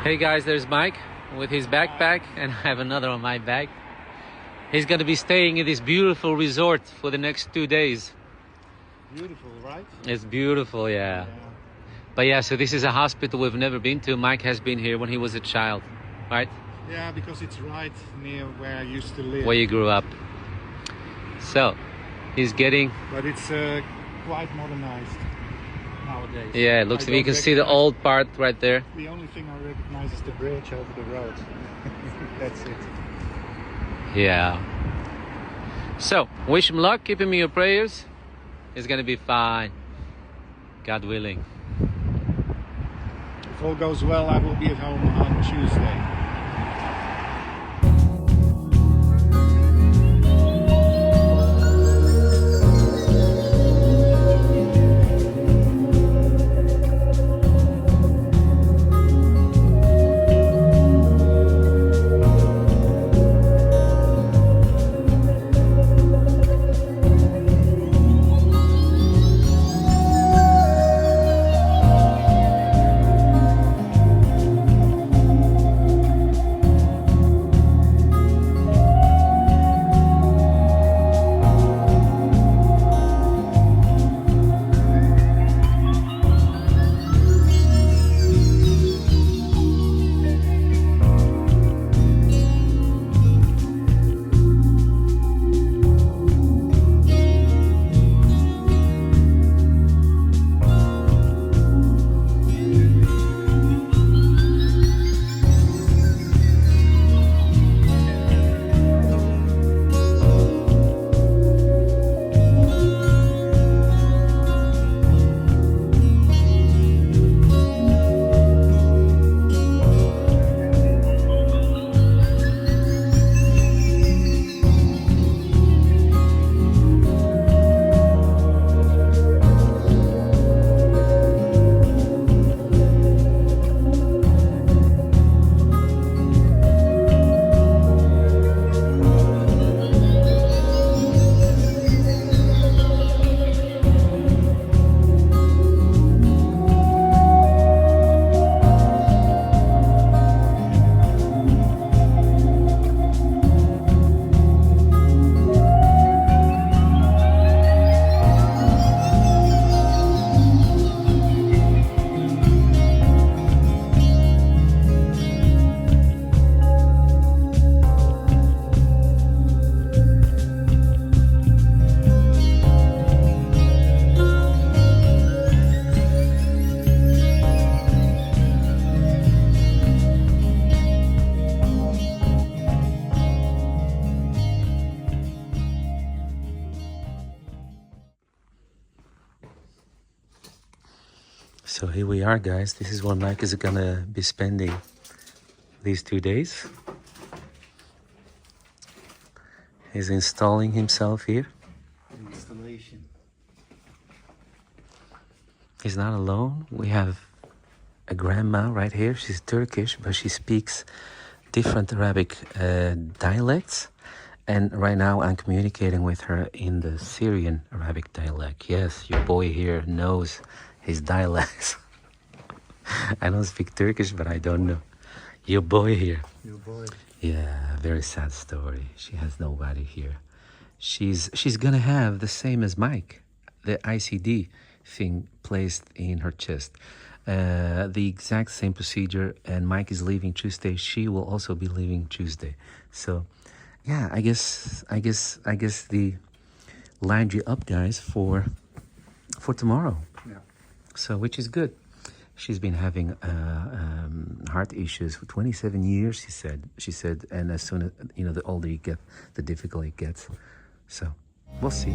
Hey guys, there's Mike with his backpack, and I have another on my back. He's gonna be staying in this beautiful resort for the next 2 days. Beautiful, right? It's beautiful, yeah. But yeah, so this is a hospital we've never been to. Mike has been here when he was a child, right? Yeah, because it's right near where I used to live. Where you grew up. So, he's getting... But it's quite modernized nowadays. Yeah, it looks like you can see the old part right there. The only thing I recognize is the bridge over the road. That's it. Yeah. So, wish him luck, keep him in your prayers. It's gonna be fine. God willing. If all goes well, I will be at home on Tuesday. So here we are, guys. This is where Mike is gonna be spending these 2 days. He's installing himself here. Installation. He's not alone. We have a grandma right here. She's Turkish, but she speaks different Arabic dialects. And right now I'm communicating with her in the Syrian Arabic dialect. Yes, your boy here knows his dialects. I don't speak Turkish, but I don't know. Your boy here. Your boy. Yeah, very sad story. She has nobody here. She's gonna have the same as Mike, the ICD thing placed in her chest. The exact same procedure, and Mike is leaving Tuesday. She will also be leaving Tuesday. So, yeah, I guess the lined you up, guys, for tomorrow. Yeah. So, which is good. She's been having heart issues for 27 years. She said, and as soon as the older you get, the difficult it gets. So, we'll see.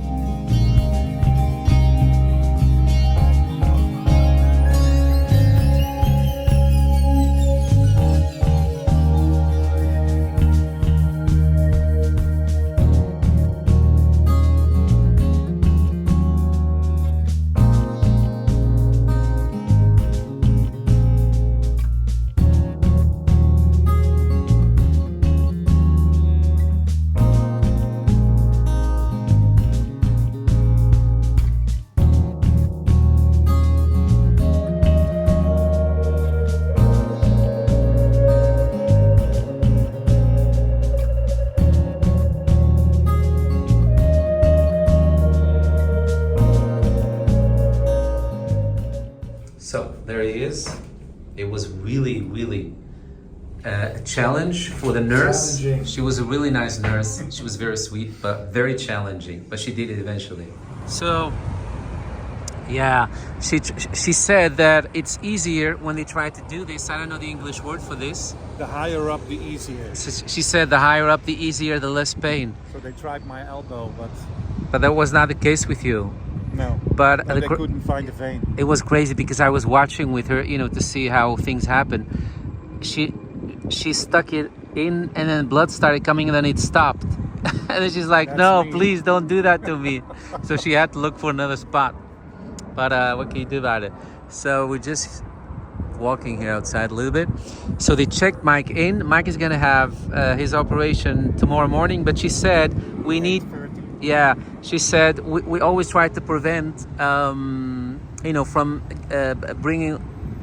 It was really a challenge for the nurse. She was a really nice nurse. She was very sweet, but very challenging. But she did it eventually. So, yeah, she said that it's easier when they try to do this. I don't know the English word for this. The higher up, the easier. So she said the higher up, the easier, the less pain. So they tried my elbow, But that was not the case with you. no. But No, they couldn't find a vein. it was crazy because I was watching with her, you know, to see how things happen. She stuck it in, and then blood started coming, and then it stopped. And then she's like, That's "No, me. please don't do that to me." So she had to look for another spot. But what can you do about it? So we're just walking here outside a little bit. So they checked Mike in. Mike is gonna have his operation tomorrow morning, but she said we need. 8:30. Yeah, she said we always try to prevent, you know, from bringing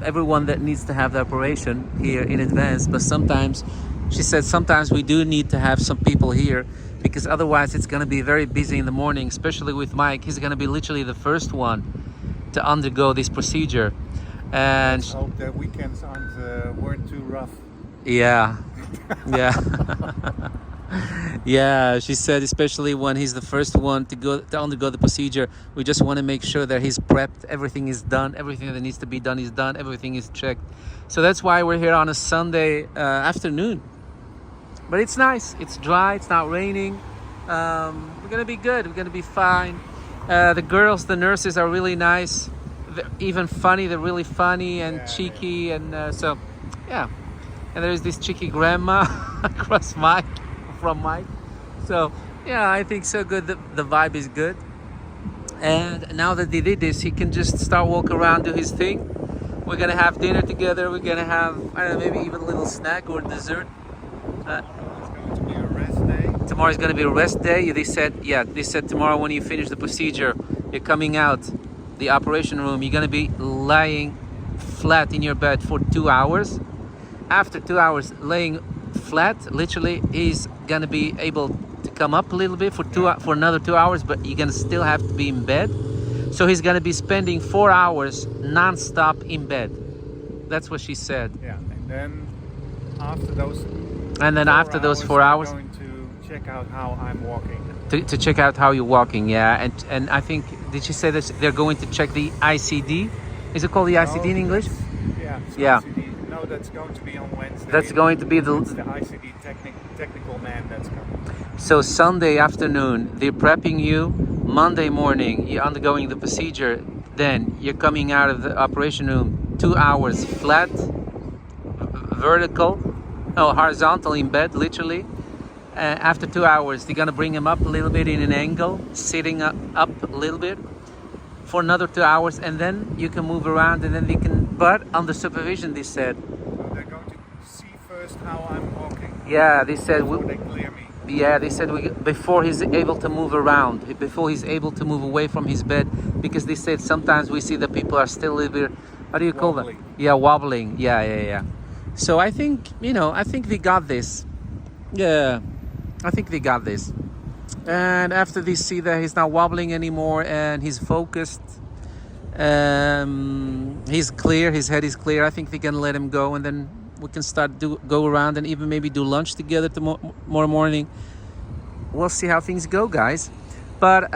everyone that needs to have the operation here in advance. But sometimes, she said, sometimes we do need to have some people here because otherwise it's going to be very busy in the morning, especially with Mike. He's going to be literally the first one to undergo this procedure. And Let's hope that weekends weren't too rough. yeah, yeah. Yeah, she said, especially when he's the first one to undergo the procedure, we just want to make sure that he's prepped, everything is done, everything that needs to be done is done, everything is checked. So that's why we're here on a Sunday afternoon. But it's nice, it's dry, it's not raining. We're gonna be good, we're gonna be fine. The girls, the nurses are really nice, they're even funny, they're really funny and cheeky, and so yeah. And there's this cheeky grandma across from Mike. So yeah, I think so good. The vibe is good. And now that they did this, he can just start walk around, do his thing. We're gonna have dinner together. We're gonna have, I don't know, maybe even a little snack or dessert. It's going to be a rest day. Tomorrow is gonna be a rest day. They said tomorrow when you finish the procedure, you're coming out the operation room. You're gonna be lying flat in your bed for 2 hours. After 2 hours laying flat, literally, he's gonna be able to come up a little bit for another 2 hours, but you're gonna still have to be in bed. So he's gonna be spending 4 hours non-stop in bed. That's what she said. Yeah, and then after those. After those 4 hours, I'm going to check out how I'm walking. to check out how you're walking. Yeah, and I think, did she say that they're going to check the ICD? Is it called the ICD in English? Yeah. Yeah. ICD. No, that's going to be on Wednesday. That's going to be It's the ICD technical man that's coming. So Sunday afternoon, they're prepping you. Monday morning, you're undergoing the procedure. Then you're coming out of the operation room 2 hours flat, horizontal in bed, literally. After 2 hours, they're gonna bring him up a little bit in an angle, sitting up a little bit for another 2 hours, and then you can move around, and then they can, but under supervision, they said. So they're going to see first how I'm walking. Yeah, they said. Before they clear me. Yeah, they said before he's able to move around, before he's able to move away from his bed, because they said sometimes we see that people are still a little bit, how do you call that? Yeah, wobbling. Yeah. So I think, I think they got this. Yeah, I think they got this. And after they see that he's not wobbling anymore and he's focused, he's clear, his head is clear, I think they can let him go, and then we can start go around and even maybe do lunch together tomorrow morning. We'll see how things go, guys. But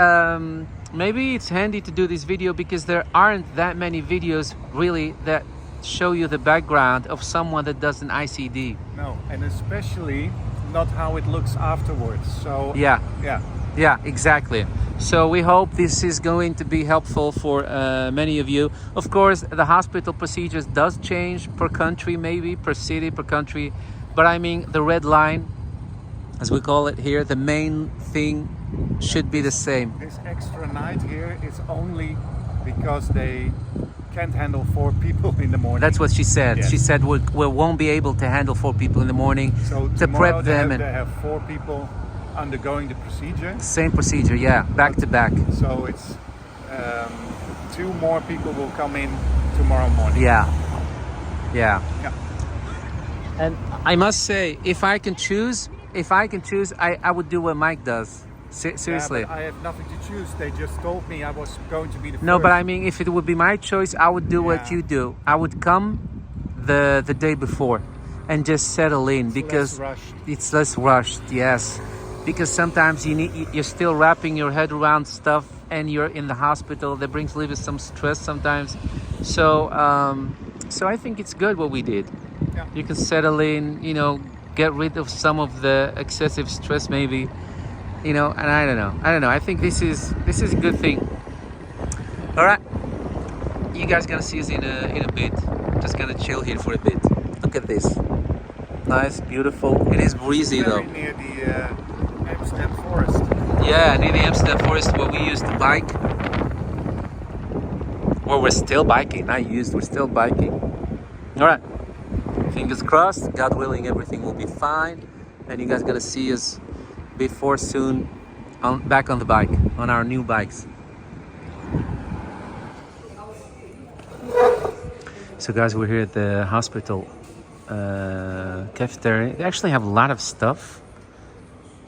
maybe it's handy to do this video because there aren't that many videos really that show you the background of someone that does an ICD. No, and especially not how it looks afterwards. So Yeah, exactly. So we hope this is going to be helpful for many of you. Of course, the hospital procedures does change per country, maybe per city, per country. But I mean, the red line, as we call it here, the main thing should be the same. This extra night here is only because they can't handle 4 people in the morning. That's what she said. Yes. She said we won't be able to handle 4 people in the morning So to prep them. They have 4 people undergoing the procedure. Same procedure, yeah, back to back. So it's 2 more people will come in tomorrow morning. Yeah. Yeah. And I must say, if I can choose, I would do what Mike does. Seriously. Yeah, but I have nothing to choose. They just told me I was going to be the first. No, but I mean, if it would be my choice, I would do what you do. I would come the day before and just settle in, because less rushed. it's less rushed. Yes, because sometimes you're still wrapping your head around stuff and you're in the hospital. That brings a little some stress sometimes. So so I think it's good what we did. Yeah. You can settle in, get rid of some of the excessive stress maybe, and I don't know. I think this is a good thing. All right, you guys gonna see us in a bit. Just gonna chill here for a bit. Look at this, nice, beautiful. It is breezy though. Very near the Amsterdam forest. Yeah, near the Amsterdam forest where we used to bike. Well, we're still biking, we're still biking. All right, fingers crossed, God willing, everything will be fine. And you guys gonna see us before soon back on the bike, on our new bikes. So guys, we're here at the hospital cafeteria. They actually have a lot of stuff,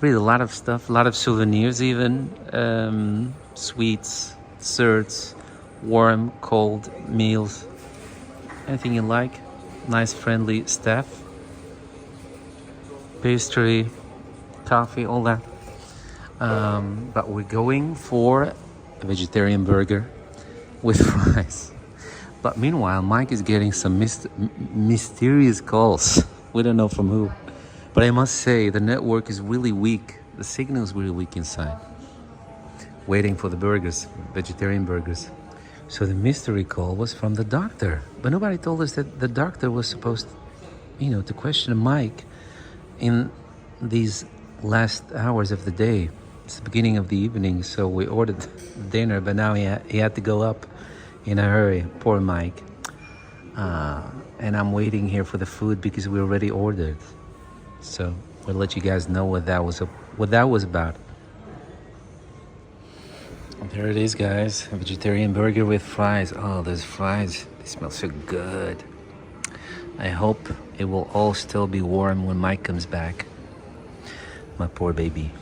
really a lot of stuff, a lot of souvenirs even, sweets, desserts, warm, cold meals, anything you like. Nice, friendly staff, pastry, coffee, all that. But we're going for a vegetarian burger with fries. But meanwhile, Mike is getting some mysterious calls. We don't know from who. But I must say, the network is really weak. The signal is really weak inside. Waiting for the burgers, vegetarian burgers. So the mystery call was from the doctor. But nobody told us that the doctor was supposed, to question Mike in these last hours of the day. It's the beginning of the evening, so we ordered dinner, but now he had to go up in a hurry. Poor Mike. And I'm waiting here for the food because we already ordered. So we'll let you guys know what that was about. There it is, guys. A vegetarian burger with fries. Oh, those fries, they smell so good. I hope it will all still be warm when Mike comes back. My poor baby.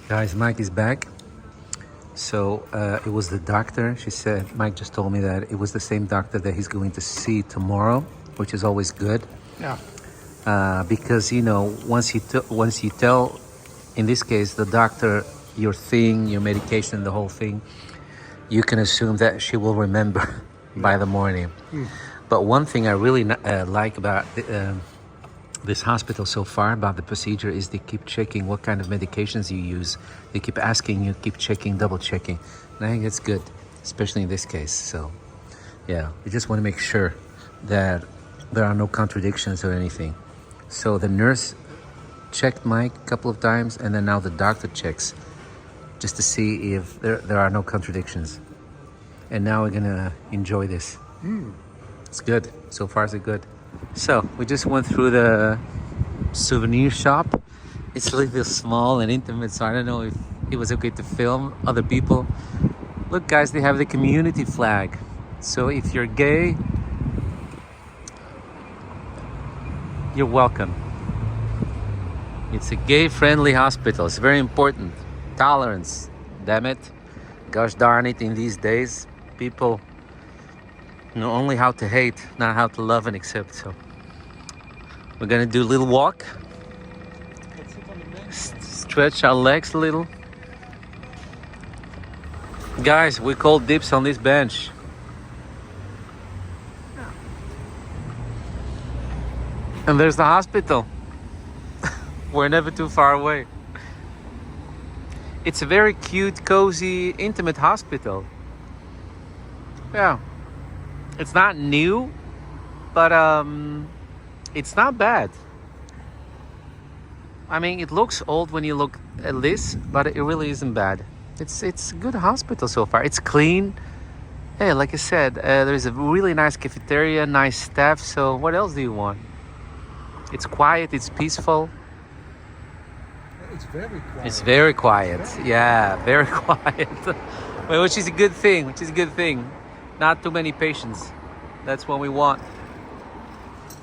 Guys, Mike is back. So it was the doctor. She said, Mike just told me that it was the same doctor that he's going to see tomorrow, which is always good. Yeah. Because once you tell, in this case, the doctor your thing, your medication, the whole thing, you can assume that she will remember by the morning. But one thing I really like about this hospital so far, about the procedure, is they keep checking what kind of medications you use. They keep asking you, keep checking, double checking. And I think it's good, especially in this case. So yeah, we just want to make sure that there are no contradictions or anything. So the nurse checked Mike a couple of times, and then now the doctor checks just to see if there are no contradictions. And now we're gonna enjoy this. It's good. So far so good. So we just went through the souvenir shop. It's a little bit small and intimate, so I don't know if it was okay to film other people. Look guys, they have the community flag. So if you're gay, you're welcome. It's a gay-friendly hospital. It's very important. Tolerance, damn it. Gosh darn it, in these days, people know only how to hate, not how to love and accept. So we're gonna do a little walk. Stretch our legs a little. Guys, we call dips on this bench. And there's the hospital. We're never too far away. It's a very cute, cozy, intimate hospital. Yeah. It's not new, but it's not bad. I mean, it looks old when you look at this, but it really isn't bad. It's a good hospital so far. It's clean. Hey, like I said, there's a really nice cafeteria, nice staff. So what else do you want? It's quiet, it's peaceful. It's very quiet. It's very quiet. Yeah, very quiet. Well, which is a good thing. Not too many patients. That's what we want.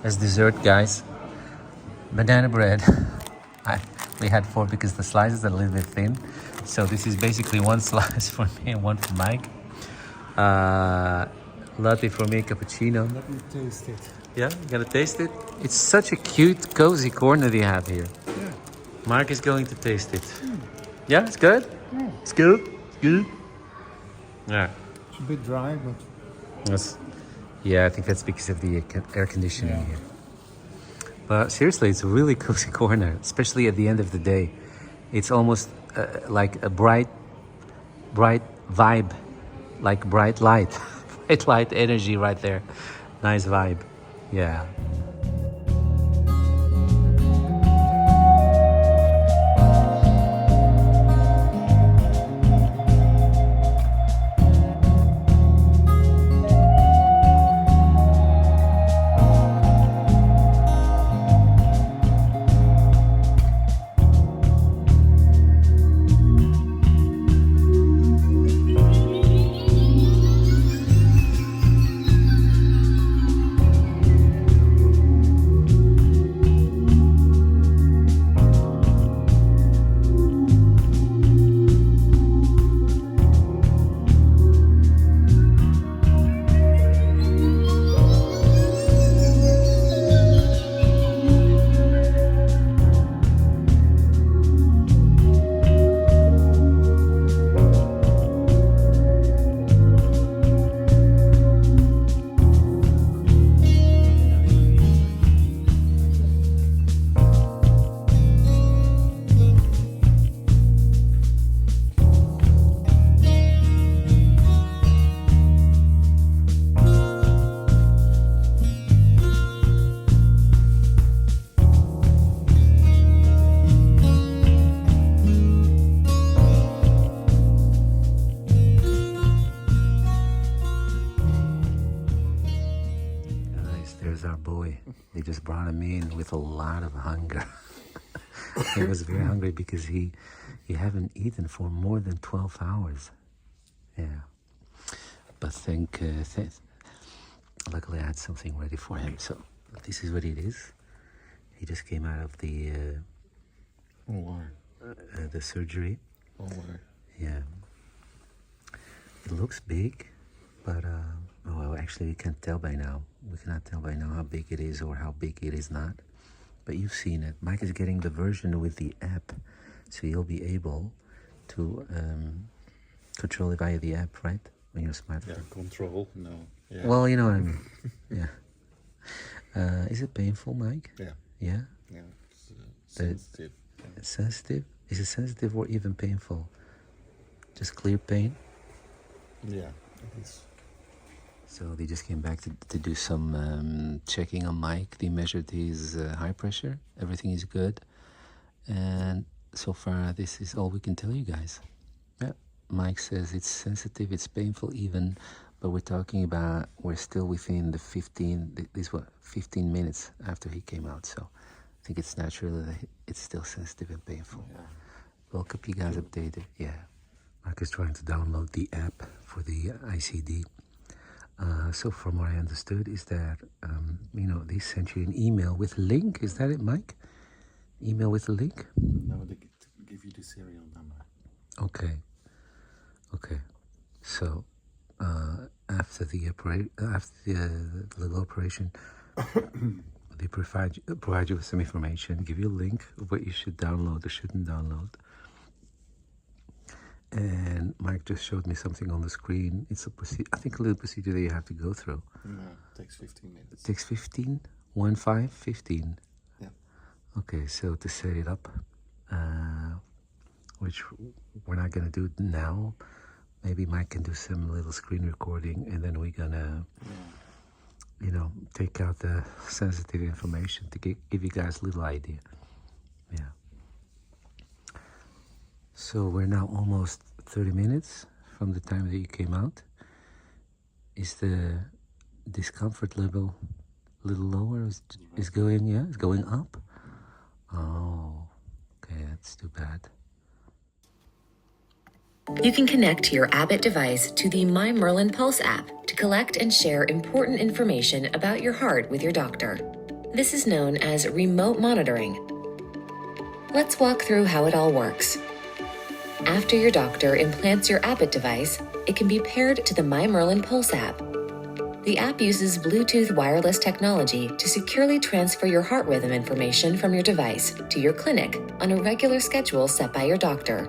As dessert, guys, banana bread. We had 4 because the slices are a little bit thin. So this is basically 1 slice for me and 1 for Mike. Latte for me, cappuccino. Let me taste it. Yeah, you gotta taste it. It's such a cute, cozy corner that you have here. Yeah. Mark is going to taste it. Yeah, it's good? It's good? It's good? Yeah. It's a bit dry, but Yes. Yeah, I think that's because of the air conditioning Yeah. here. But seriously, it's a really cozy corner, especially at the end of the day. It's almost like a bright vibe, like bright light, bright light energy right there. Nice vibe. Yeah. There's our boy. They just brought him in with a lot of hunger. He was very hungry because he haven't eaten for more than 12 hours. Yeah. But luckily I had something ready for him. So this is what it is. He just came out of the surgery. Yeah. It looks big, but well, actually, we can't tell by now. We cannot tell by now how big it is or how big it is not. But you've seen it. Mike is getting the version with the app, so you'll be able to control it via the app, right? On your smartphone. yeah, control. No. Yeah. Well, you know what I mean. Yeah. Is it painful, Mike? Yeah. Yeah. Yeah. It's sensitive. Sensitive? Is it sensitive or even painful? Just clear pain? Yeah. It is. So they just came back to do some checking on Mike. They measured his high pressure. Everything is good. And so far, this is all we can tell you guys. Yeah. Mike says it's sensitive, it's painful even, but we're still within the 15 minutes after he came out. So I think it's natural that it's still sensitive and painful. Yeah. We'll keep you guys updated. Yeah. Mark is trying to download the app for the ICD. So from what I understood is that, they sent you an email with a link. Is that it, Mike? Email with a link? No, they give you the serial number. Okay. So after the little operation, they provide you with some information, give you a link of what you should download or shouldn't download. And Mike just showed me something on the screen. It's a little procedure that you have to go through. No, it takes 15 minutes. It takes 15? 15? Yeah. Okay, so to set it up, which we're not going to do now, maybe Mike can do some little screen recording, and then we're going to, take out the sensitive information to give you guys a little idea. Yeah. So we're now almost 30 minutes from the time that you came out. Is the discomfort level a little lower? Is going up? Oh, okay, that's too bad. You can connect your Abbott device to the My Merlin Pulse app to collect and share important information about your heart with your doctor. This is known as remote monitoring. Let's walk through how it all works. After your doctor implants your Abbott device, it can be paired to the My Merlin Pulse app. The app uses Bluetooth wireless technology to securely transfer your heart rhythm information from your device to your clinic on a regular schedule set by your doctor.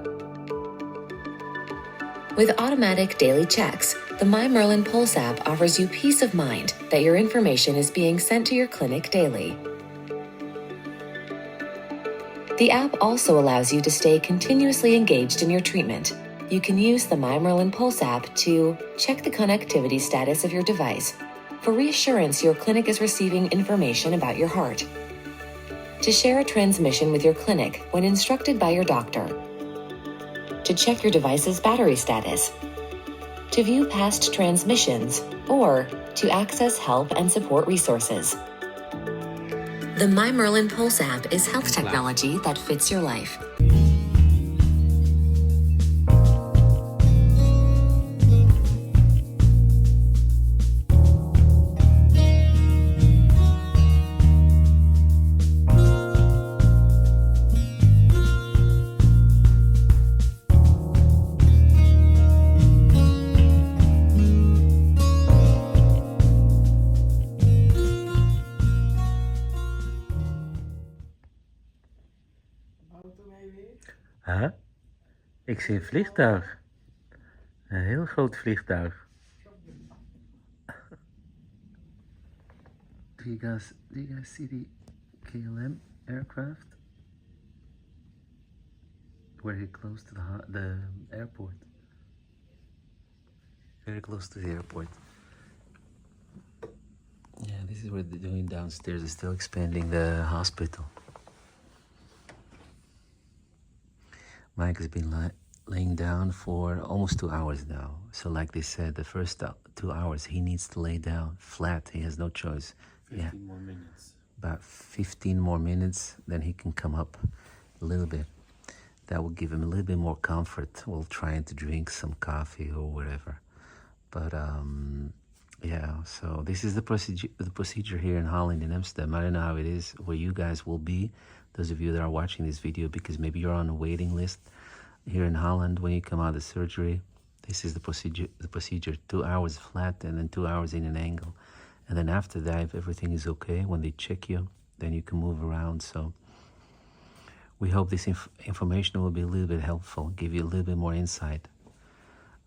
With automatic daily checks, the My Merlin Pulse app offers you peace of mind that your information is being sent to your clinic daily. The app also allows you to stay continuously engaged in your treatment. You can use the My Merlin Pulse app to check the connectivity status of your device for reassurance your clinic is receiving information about your heart, to share a transmission with your clinic when instructed by your doctor, to check your device's battery status, to view past transmissions, or to access help and support resources. The My Merlin Pulse app is health technology that fits your life. Huh? Ik zie een vliegtuig. Een heel groot vliegtuig. Do you guys see the KLM aircraft? Very close to the airport. Very close to the airport. Yeah, this is what they're doing downstairs. They're still expanding the hospital. Mike has been laying down for almost 2 hours now. So like they said, the first 2 hours, he needs to lay down flat. He has no choice. 15 more minutes. About 15 more minutes, then he can come up a little bit. That will give him a little bit more comfort while trying to drink some coffee or whatever. But yeah, so this is the procedure here in Holland, in Amsterdam. I don't know how it is where you guys will be, those of you that are watching this video, because maybe you're on a waiting list. Here in Holland, when you come out of surgery, this is the procedure, 2 hours flat and then 2 hours in an angle. And then after that, if everything is okay, when they check you, then you can move around. So we hope this information will be a little bit helpful, give you a little bit more insight.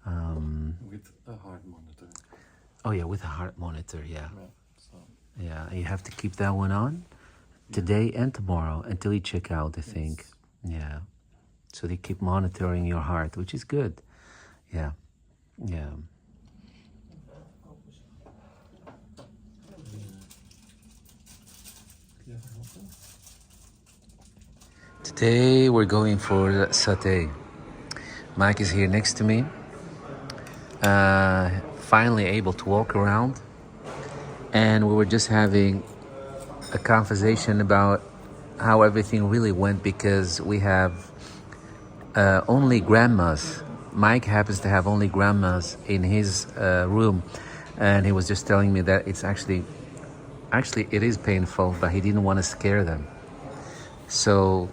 With a heart monitor. Oh yeah, with a heart monitor, yeah. So. Yeah, you have to keep that one on today and tomorrow until you check out, I think. Yeah. So they keep monitoring your heart, which is good. Yeah. Yeah. Today we're going for satay. Mike is here next to me. Finally able to walk around. And we were just having a conversation about how everything really went, because we have only grandmas. Mike happens to have only grandmas in his room. And he was just telling me that it's actually it is painful, but he didn't want to scare them. So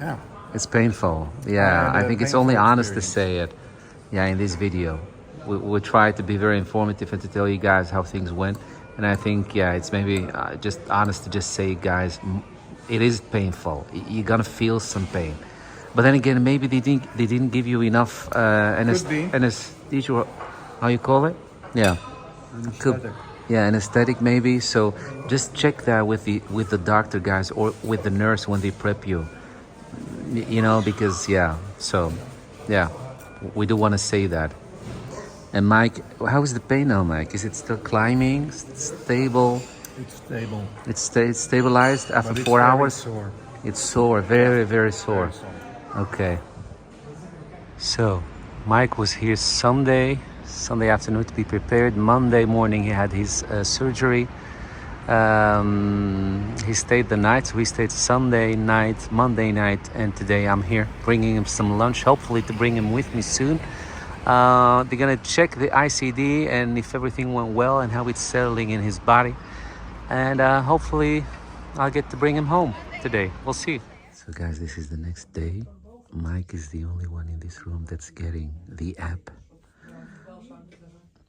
yeah, it's painful. Yeah, I think it's only honest to say it. Yeah, in this video, we try to be very informative and to tell you guys how things went. And I think, yeah, it's maybe just honest to just say, guys, it is painful. You're gonna feel some pain. But then again, maybe they didn't give you enough anesthesia. How you call it? Yeah, anesthetic. Yeah, anesthetic maybe. So just check that with the doctor, guys, or with the nurse when they prep you. You know, because yeah. So yeah, we do want to say that. And Mike, how is the pain now, Mike? Is it still climbing? Stable? It's stable. It's stabilized after 4 hours? Sore. It's sore, very, very sore. Very sore. Okay. So, Mike was here Sunday afternoon to be prepared. Monday morning he had his surgery. He stayed the night, so he stayed Sunday night, Monday night, and today I'm here bringing him some lunch, hopefully to bring him with me soon. They're gonna check the ICD and if everything went well and how it's settling in his body. And hopefully I'll get to bring him home today. We'll see. So guys, this is the next day. Mike is the only one in this room that's getting the app.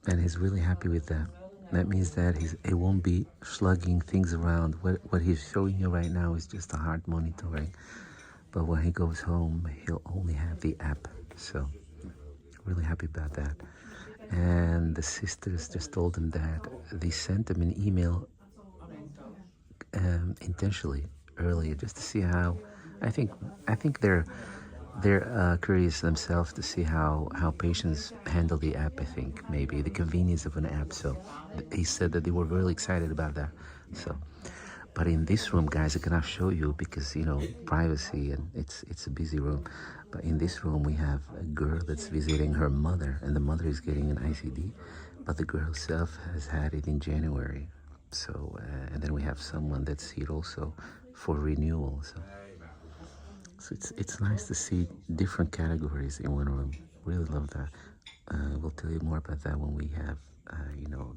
and he's really happy with that. That means that he won't be slugging things around. What he's showing you right now is just a heart monitoring, but when he goes home, he'll only have the app. So really happy about that. And the sisters just told him that they sent him an email intentionally earlier just to see how. I think they're curious themselves to see how patients handle the app. I think maybe the convenience of an app. So he said that they were really excited about that. So, but in this room, guys, I cannot show you because privacy, and it's a busy room. But in this room, we have a girl that's visiting her mother, and the mother is getting an ICD, but the girl herself has had it in January. So, and then we have someone that's here also for renewal. So it's nice to see different categories in one room. Really love that. We'll tell you more about that when we have,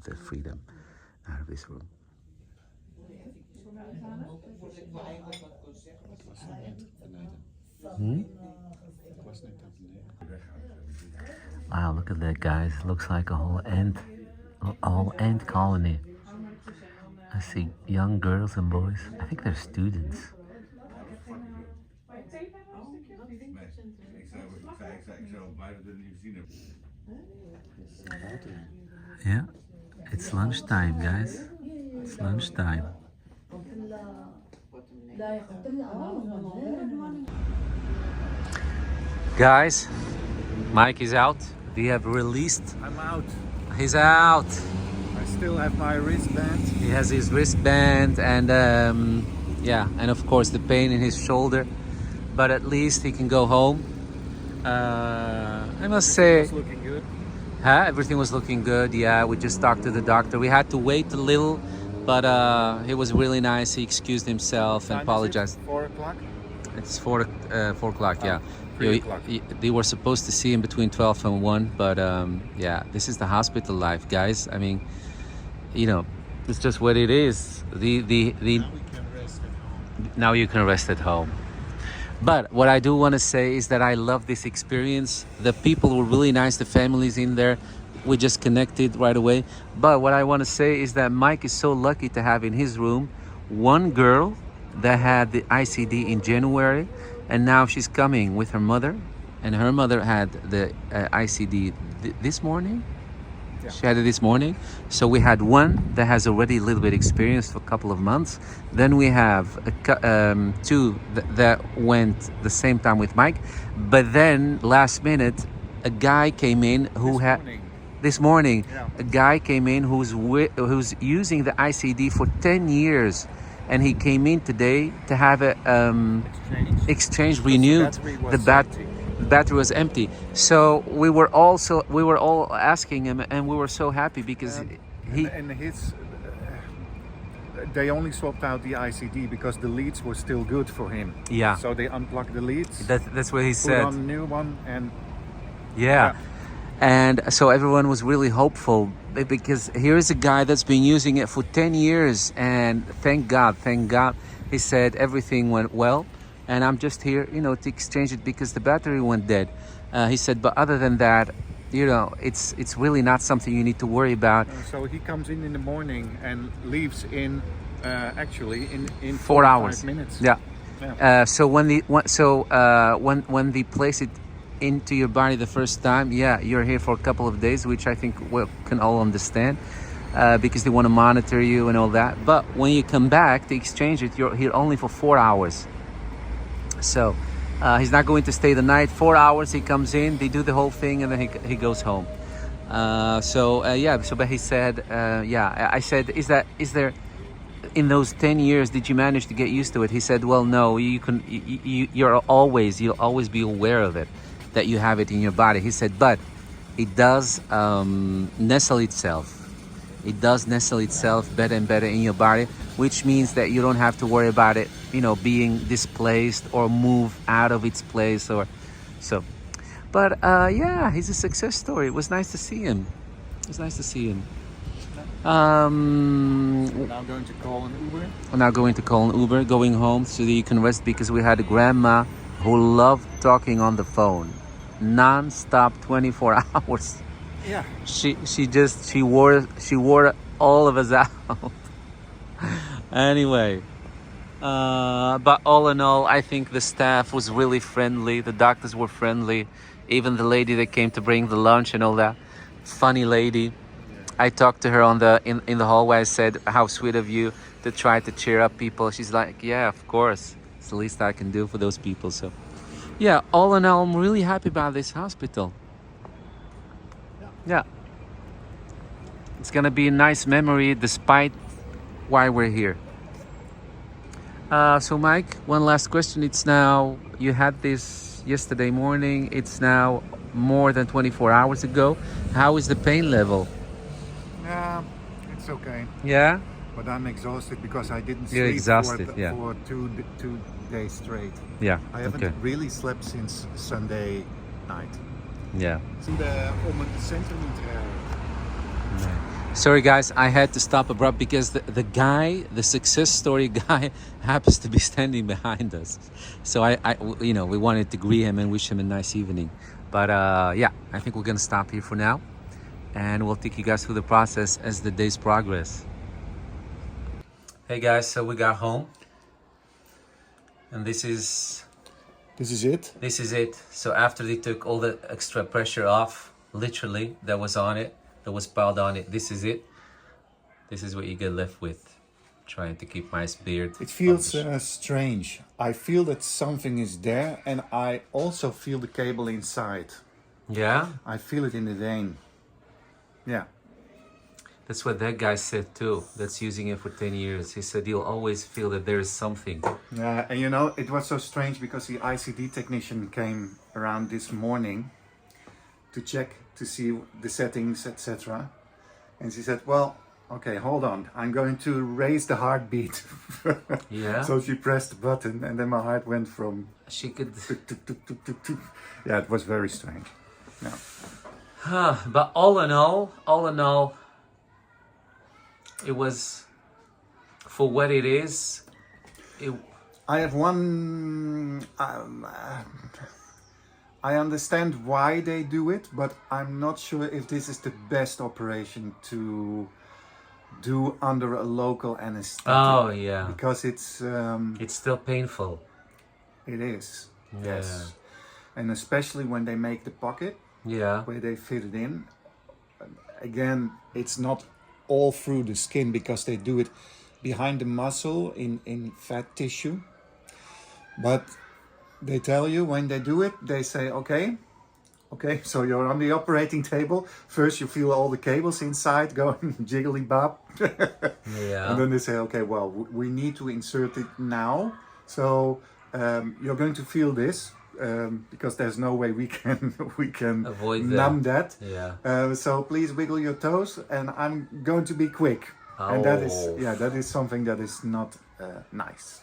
the freedom out of this room. Wow, look at that, guys. Looks like a whole ant colony. I see young girls and boys. I think they're students. Yeah, it's lunchtime, guys. It's lunchtime. Guys, Mike is out. We have released. I'm out. He's out. I still have my wristband. He has his wristband and and of course the pain in his shoulder. But at least he can go home. I must say, It's looking good. everything was looking good. Yeah, we just talked to the doctor. We had to wait a little, but he was really nice. He excused himself and apologized. 4 o'clock? It's 4 o'clock, yeah. 3 o'clock. They were supposed to see him between 12 and 1, but this is the hospital life, guys. I mean, it's just what it is. Now you can rest at home. But what I do want to say is that I love this experience. The people were really nice, the families in there. We just connected right away. But what I want to say is that Mike is so lucky to have in his room one girl that had the ICD in January, and now she's coming with her mother, and her mother had the ICD this morning. Yeah. She had it this morning. So we had one that has already a little bit experience for a couple of months. Then we have two that went the same time with Mike. But then last minute, a guy came in who this morning, Yeah. a guy came in who's using the ICD for 10 years. And he came in today to have it exchange renewed. The battery was empty. So we were all asking him, and we were so happy because they only swapped out the ICD because the leads were still good for him. Yeah. So they unplugged the leads. That's what he said. Put on a new one and. Yeah. And so everyone was really hopeful because here's a guy that's been using it for 10 years, and thank God, he said everything went well, and I'm just here, to exchange it because the battery went dead. He said, but other than that, it's really not something you need to worry about. So he comes in the morning and leaves in 4 hours. 5 minutes. Yeah. So when they place it into your body the first time, you're here for a couple of days, which I think we can all understand, because they want to monitor you and all that. But when you come back to exchange it, you're here only for 4 hours. So he's not going to stay the night. 4 hours, he comes in, they do the whole thing, and then he goes home. But he said, I said, is there in those 10 years did you manage to get used to it? He said, well, no, you'll always be aware of it, that you have it in your body. He said, but it does nestle itself. It does nestle itself better and better in your body, which means that you don't have to worry about it, being displaced or move out of its place or so. But he's a success story. It was nice to see him. Now going to call an Uber. I'm now going to call an Uber, going home so that you can rest, because we had a grandma who loved talking on the phone non-stop 24 hours. Yeah. She wore all of us out. Anyway, but all in all, I think the staff was really friendly. The doctors were friendly. Even the lady that came to bring the lunch and all that, funny lady. I talked to her on the in the hallway. I said, "How sweet of you to try to cheer up people." She's like, "Yeah, of course. It's the least I can do for those people." So, yeah, all in all, I'm really happy about this hospital. Yeah, it's gonna be a nice memory despite why we're here. So, Mike, one last question. It's now, you had this yesterday morning. It's now more than 24 hours ago. How is the pain level? Yeah, it's okay. Yeah? But I'm exhausted because I didn't You're sleep exhausted, yeah. for two days straight. Yeah. I haven't Okay. really slept since Sunday night. Yeah. Om het centrum te rijden. Sorry guys, I had to stop abrupt because the guy, the success story guy, happens to be standing behind us. So we wanted to greet him and wish him a nice evening. But yeah, I think we're gonna stop here for now, and we'll take you guys through the process as the days progress. Hey guys, so we got home, and this is it. This is it. So after they took all the extra pressure off, literally, that was on it, that was piled on it, this is it. This is what you get left with. Trying to keep my beard. It feels strange. I feel that something is there, and I also feel the cable inside. Yeah? I feel it in the vein. Yeah. That's what that guy said too, that's using it for 10 years. He said you'll always feel that there is something. Yeah, and you know, it was so strange because the ICD technician came around this morning to check to see the settings, etc. And she said, well, okay, hold on, I'm going to raise the heartbeat. Yeah? So she pressed the button, and then my heart went from... She could... Yeah, it was very strange. Yeah. But all in all, it was, for what it is, I have one... I understand why they do it, but I'm not sure if this is the best operation to do under a local anesthetic. Oh, yeah. Because it's... it's still painful. It is. Yeah. Yes. And especially when they make the pocket, Yeah. where they fit it in. Again, it's not all through the skin because they do it behind the muscle in fat tissue. But they tell you when they do it, they say, okay, so you're on the operating table. First you feel all the cables inside going jiggly bop. Yeah. And then they say, okay, well, we need to insert it now. So you're going to feel this. Because there's no way we can Avoid numb that. Yeah. So please wiggle your toes, and I'm going to be quick. And that is something that is not nice.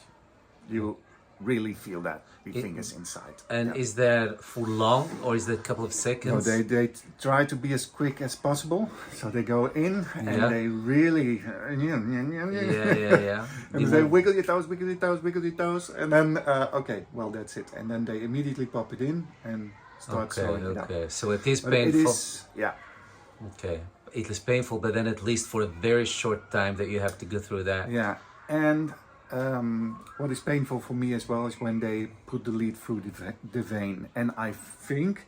You really feel that the fingers inside. And is that for long, or is that a couple of No, seconds? they try to be as quick as possible. So they go in and they really Yeah. and they wiggle your toes, and then okay, well that's it. And then they immediately pop it in and start slowing it up. Okay. So it is But painful. it is, yeah. Okay. It is painful, but then at least for a very short time that you have to go through that. Yeah, and what is painful for me as well is when they put the lead through the vein. And I think,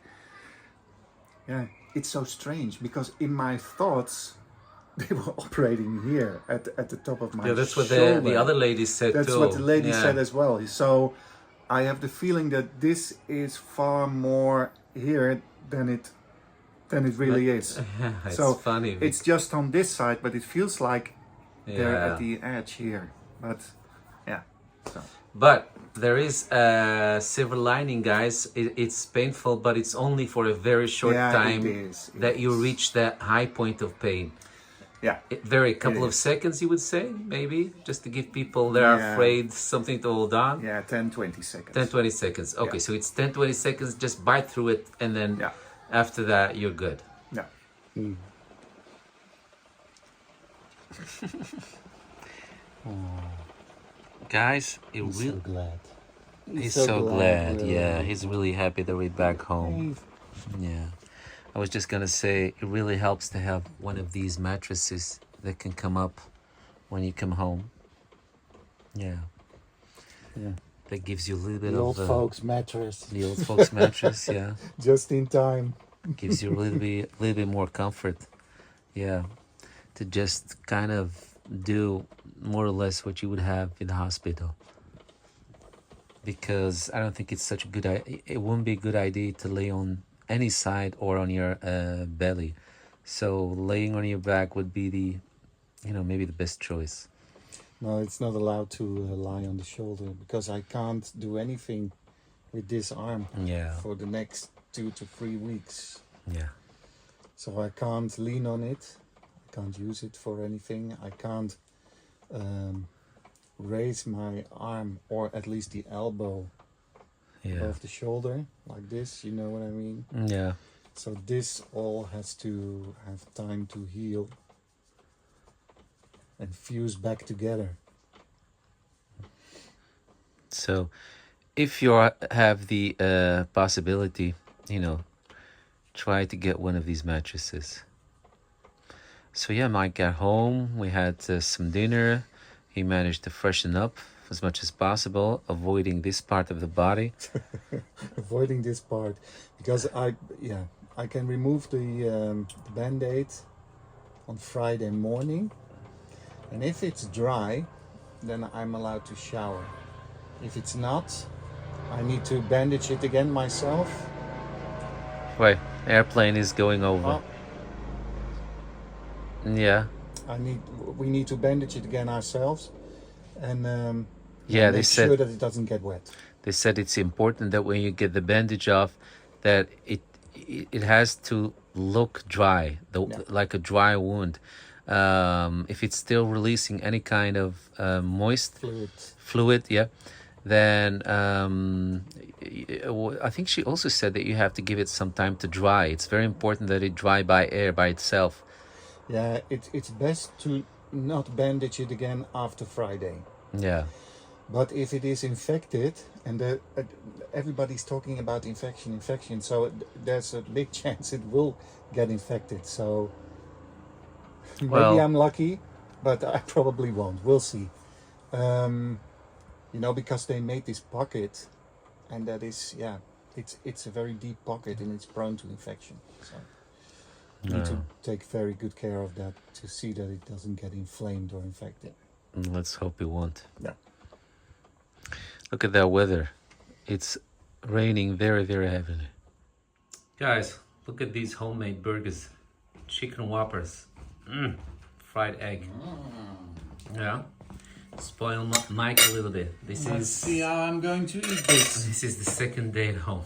it's so strange because in my thoughts, they were operating here at the top of my shoulder. Yeah, that's what the other lady said too. That's what the lady said as well. So I have the feeling that this is far more here than it really is. It's so funny. It's just on this side, but it feels like they're Yeah. at the edge here. But yeah. So. But there is a silver lining, guys. It's painful, but it's only for a very short time it that you reach that high point of pain. Yeah. Very couple of seconds, you would say, maybe, just to give people that are afraid something to hold on. Yeah, 10-20 seconds. 10-20 seconds. Okay, so it's 10-20 seconds, just bite through it, and then after that, you're good. Yeah. Guys, so glad. He's so glad. Yeah, he's really happy that we're back home. Yeah. I was just gonna say it really helps to have one of these mattresses that can come up when you come home. Yeah. Yeah. That gives you a little bit The of old folks mattress. the old folks mattress. Yeah. Just in time. Gives you a little bit more comfort. Yeah. To just kind of do more or less what you would have in the hospital. Because I don't think it's such a good idea. It wouldn't be a good idea to lay on any side or on your belly. So laying on your back would be the, maybe the best choice. No, it's not allowed to lie on the shoulder because I can't do anything with this arm Yeah. for the next 2 to 3 weeks. Yeah. So I can't lean on it. I can't use it for anything. I can't raise my arm or at least the elbow Yeah. above the shoulder like this. You know what I mean? Yeah. So this all has to have time to heal and fuse back together. So if you have the possibility, try to get one of these mattresses. So yeah, Mike got home. We had some dinner. He managed to freshen up as much as possible, avoiding this part of the body. Avoiding this part because I can remove the band-aid on Friday morning, and if it's dry then I'm allowed to shower. If it's not, I need to bandage it again myself. Wait, airplane is going over. Oh, Yeah. we need to bandage it again ourselves, and Yeah, they make said sure that it doesn't get wet. they said it's important that when you get the bandage off, that it has to look dry, like a dry wound. If it's still releasing any kind of moist fluid, yeah, then I think she also said that you have to give it some time to dry. It's very important that it dry by air by itself. Yeah, it's best to not bandage it again after Friday. Yeah. But if it is infected, and everybody's talking about infection, so there's a big chance it will get infected. So maybe I'm lucky, but I probably won't. We'll see. Because they made this pocket, and that is, it's a very deep pocket and it's prone to infection. So you need to take very good care of that to see that it doesn't get inflamed or infected. Let's hope it won't. Yeah. Look at that weather. It's raining very, very heavily. Guys, look at these homemade burgers. Chicken Whoppers. Fried egg. Yeah. Spoil Mike a little bit. Let's see how I'm going to eat this. This is the second day at home.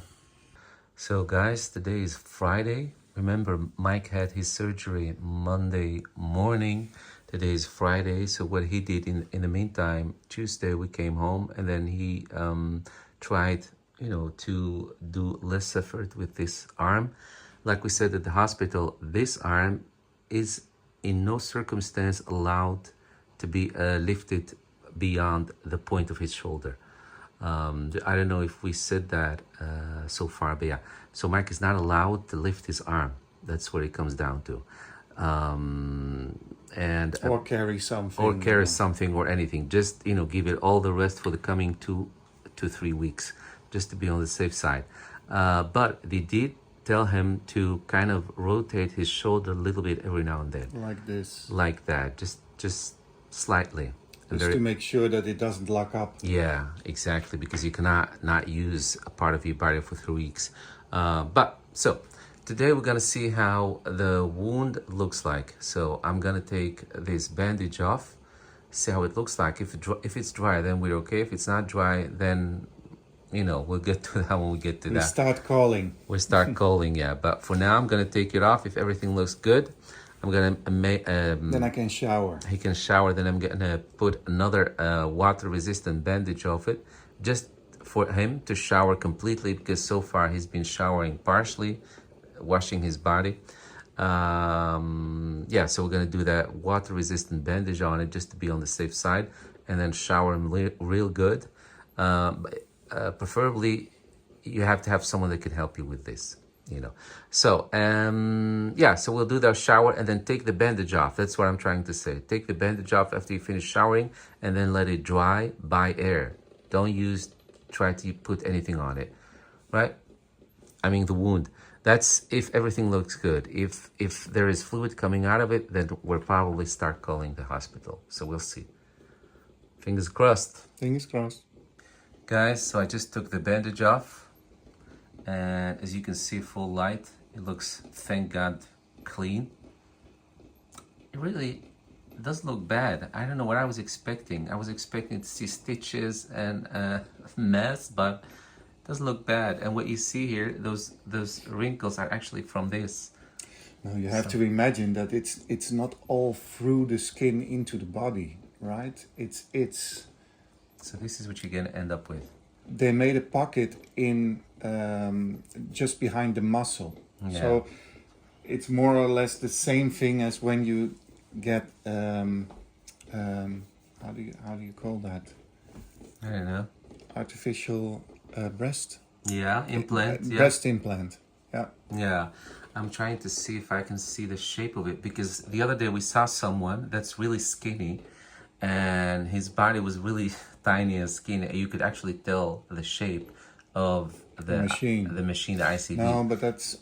So guys, today is Friday. Remember, Mike had his surgery Monday morning. Today is Friday. So what he did in the meantime, Tuesday we came home, and then he tried, to do less effort with this arm. Like we said at the hospital, this arm is in no circumstance allowed to be lifted beyond the point of his shoulder. I don't know if we said that so far, but yeah. So Mike is not allowed to lift his arm. That's what it comes down to. Or carry something. Or carry something or anything. Just, give it all the rest for the coming 2 to 3 weeks, just to be on the safe side. But they did tell him to kind of rotate his shoulder a little bit every now and then. Like this. Like that, just slightly. Just to make sure that it doesn't lock up. Yeah, exactly, because you cannot not use a part of your body for 3 weeks. So today we're gonna see how the wound looks like. So I'm gonna take this bandage off, see how it looks like. If it's dry, then we're okay. If it's not dry, then we'll get to that when we get to that. We start calling, yeah. But for now, I'm gonna take it off. If everything looks good, I'm gonna then I can shower. He can shower. Then I'm gonna put another water-resistant bandage of it, just for him to shower completely, because so far he's been showering partially, washing his body. So we're gonna do that water-resistant bandage on it just to be on the safe side, and then shower him real good. Preferably, you have to have someone that can help you with this. you know. So, yeah, so we'll do the shower and then take the bandage off. That's what I'm trying to say. Take the bandage off after you finish showering and then let it dry by air. Don't try to put anything on it, right? I mean the wound. That's if everything looks good. If there is fluid coming out of it, then we'll probably start calling the hospital. So we'll see. Fingers crossed. Fingers crossed. Guys, so I just took the bandage off. And as you can see, full light. It looks, thank God, clean. It really doesn't look bad. I don't know what I was expecting. I was expecting to see stitches and mess, but it doesn't look bad. And what you see here, those wrinkles are actually from this. Now you have to imagine that it's not all through the skin into the body, right? It's. So this is what you're gonna end up with. They made a pocket in just behind the muscle, Yeah. so it's more or less the same thing as when you get how do you call that? I don't know. Artificial breast. Yeah, implant. Yeah. Breast implant. Yeah. Yeah, I'm trying to see if I can see the shape of it, because the other day we saw someone that's really skinny and his body was really tiny and skinny. You could actually tell the shape of the machine. the machine, the ICD. No, but that's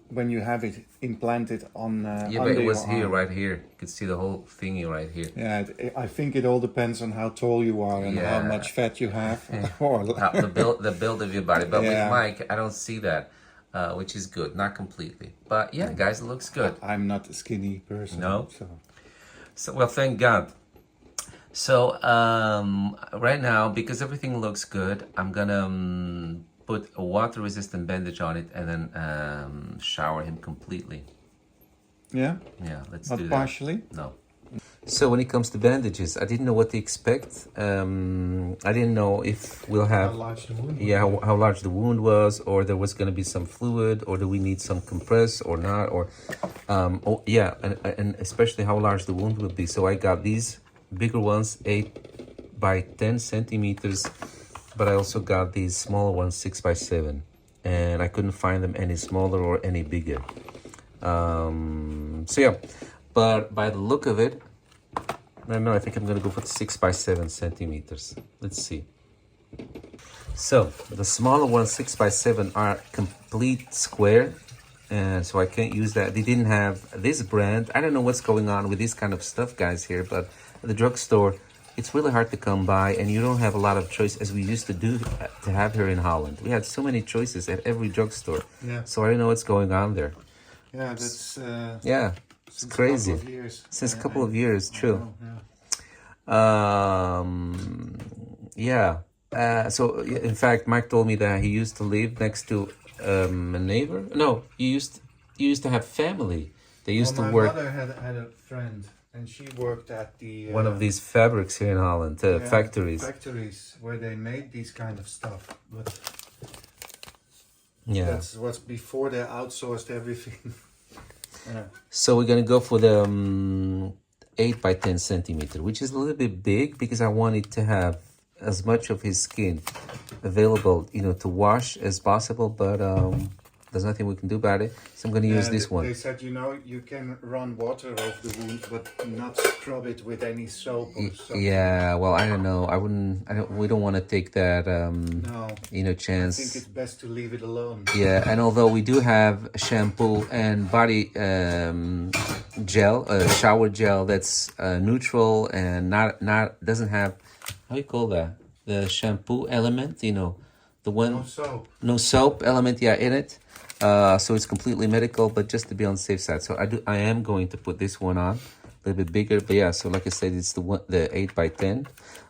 when you have it implanted on. Yeah, but it was here, right here. You could see the whole thingy right here. Yeah, I think it all depends on how tall you are and how Yeah. much fat you have. Or The build of your body. But Yeah. with Mike, I don't see that, which is good. Not completely. But yeah, guys, it looks good. I'm not a skinny person. No? So. So, well, thank God. So, right now, because everything looks good, I'm gonna put a water-resistant bandage on it and then shower him completely. Yeah. Yeah, let's Not do that. partially. No. So when it comes to bandages, I didn't know what to expect. I didn't know if we'll have large the wound. yeah how large the wound was, or there was going to be some fluid, or do we need some compress or not, or yeah, and especially how large the wound would be. So I got these bigger ones, 8 by 10 centimeters, but I also got these smaller ones, 6 by 7, and I couldn't find them any smaller or any bigger. So yeah, but by the look of it, I don't know, I think I'm gonna go for 6 by 7 centimeters. Let's see. So the smaller ones, 6 by 7, are complete square, and so I can't use that. They didn't have this brand. I don't know what's going on with this kind of stuff, guys, here, but at the drugstore, it's really hard to come by, and you don't have a lot of choice as we used to do to have here in Holland. We had so many choices at every drugstore. Yeah. So I don't know what's going on there. Yeah, that's. Yeah, it's crazy. A couple of years. Since a couple of years, true. Yeah. Yeah. So in fact, Mike told me that he used to live next to a neighbor. No, he used to have family. They used to work. My mother had a friend, and she worked at the One of these fabrics here in Holland, factories. Factories where they made these kind of stuff, but Yeah. that's what's before they outsourced everything. Yeah. So we're gonna go for the 8 by 10 centimeter, which is a little bit big because I wanted to have as much of his skin available, to wash as possible, but there's nothing we can do about it. So I'm gonna use this one. They said, you can run water over the wound, but not scrub it with any soap or something. Yeah, well, I don't know. We don't want to take that, No. chance. I think it's best to leave it alone. Yeah, and although we do have shampoo and body gel, shower gel that's neutral and not doesn't have, how you call that? The shampoo element, the one. No soap element, yeah, in it. So it's completely medical, but just to be on the safe side. So I am going to put this one on, a little bit bigger. But yeah, so like I said, it's the 8 by 10,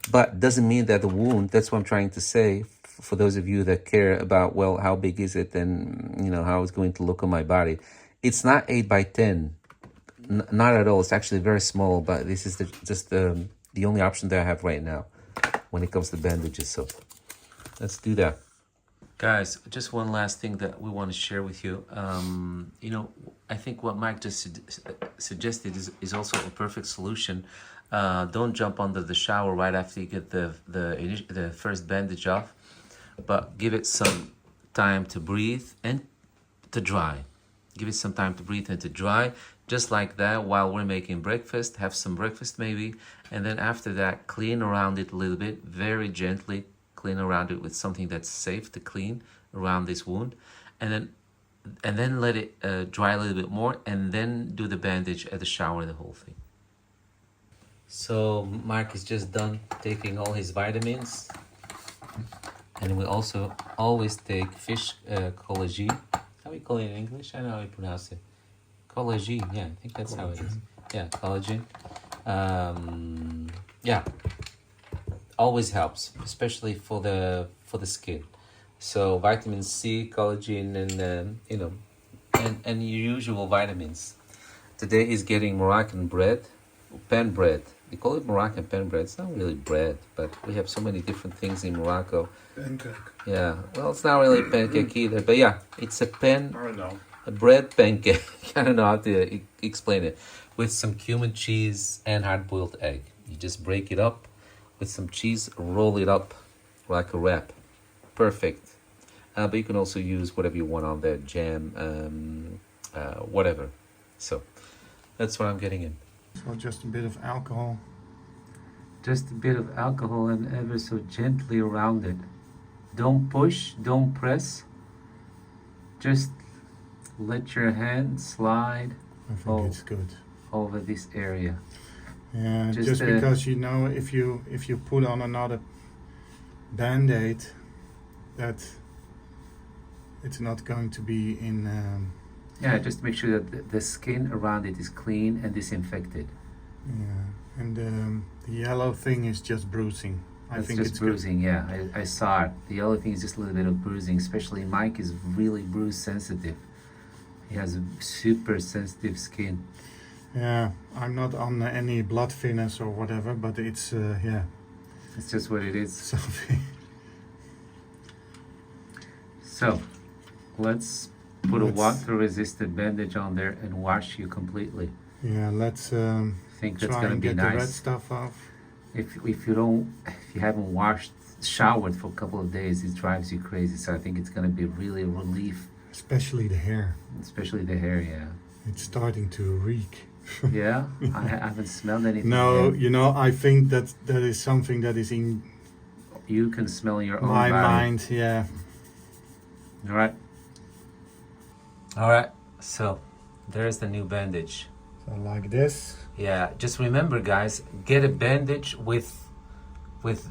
but doesn't mean that the wound. That's what I'm trying to say. For those of you that care about, well, how big is it, and how it's going to look on my body. It's not 8 by 10, not at all. It's actually very small. But this is just the only option that I have right now when it comes to bandages. So let's do that. Guys, just one last thing that we want to share with you. I think what Mike just suggested is also a perfect solution. Don't jump under the shower right after you get the first bandage off, but give it some time to breathe and to dry. Give it some time to breathe and to dry. Just like that, while we're making breakfast, have some breakfast maybe. And then after that, clean around it a little bit, very gently clean around it with something that's safe to clean around this wound. And then let it dry a little bit more, and then do the bandage at the shower, the whole thing. So Mark is just done taking all his vitamins. And we also always take fish collagen. How we call it in English? I don't know how you pronounce it. Collagen, yeah, I think that's collagen. How it is. Yeah, collagen. Yeah, always helps, especially for the skin. So vitamin C, collagen, and and your usual vitamins. Today he's getting Moroccan bread, pan bread. We call it Moroccan pan bread. It's not really bread, but we have so many different things in Morocco. Pancake. Yeah, well, it's not really pancake either, but yeah, it's a pan. I don't know. A bread pancake. I don't know how to explain it. With some cumin cheese and hard-boiled egg. You just break it up with some cheese, roll it up like a wrap. Perfect. But you can also use whatever you want on there, jam, whatever. So that's what I'm getting in. So just a bit of alcohol. Just a bit of alcohol and ever so gently around it. Don't push, don't press. Just let your hand slide I think it's good. over this area. Yeah, just because you know if you put on another band-aid, that it's not going to be in. Yeah, just to make sure that the skin around it is clean and disinfected. Yeah, and the yellow thing is just bruising. I think just it's bruising. Good. Yeah, I saw it. The yellow thing is just a little bit of bruising. Especially Mike is really bruise sensitive. He has a super sensitive skin. Yeah, I'm not on any blood thinners or whatever, but it's yeah. It's just what it is. Something. So, let's put a water-resistant bandage on there and wash you completely. Yeah, let's think that's try gonna and be get nice. the red stuff off. If you haven't showered for a couple of days, it drives you crazy. So I think it's gonna be really a relief. Especially the hair. Especially the hair, yeah. It's starting to reek. Yeah, I haven't smelled anything. No, yet. you know, I think that is something that is in You can smell in your own my body. mind. Yeah. All right. All right. So there's the new bandage. So like this. Yeah. Just remember, guys, get a bandage with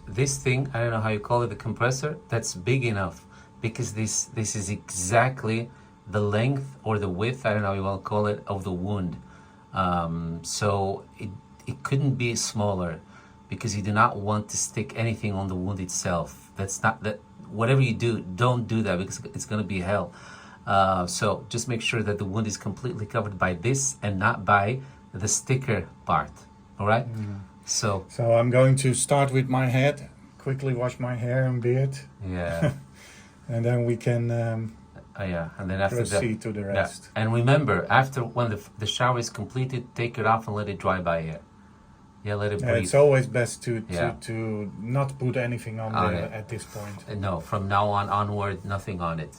this thing. I don't know how you call it, the compressor. That's big enough, because this is exactly the length or the width, I don't know how you want to call it, of the wound. So it couldn't be smaller, because you do not want to stick anything on the wound itself. That's not that. Whatever you do, don't do that, because it's going to be hell. So just make sure that the wound is completely covered by this and not by the sticker part. All right. So I'm going to start with my head. Quickly wash my hair and beard. Yeah. And then we can yeah, and then after proceed to the rest. Yeah. And remember, after when the shower is completed, take it off and let it dry by ear. Yeah, let it breathe. It's always best to not put anything on there at this point. No, from now onward, nothing on it.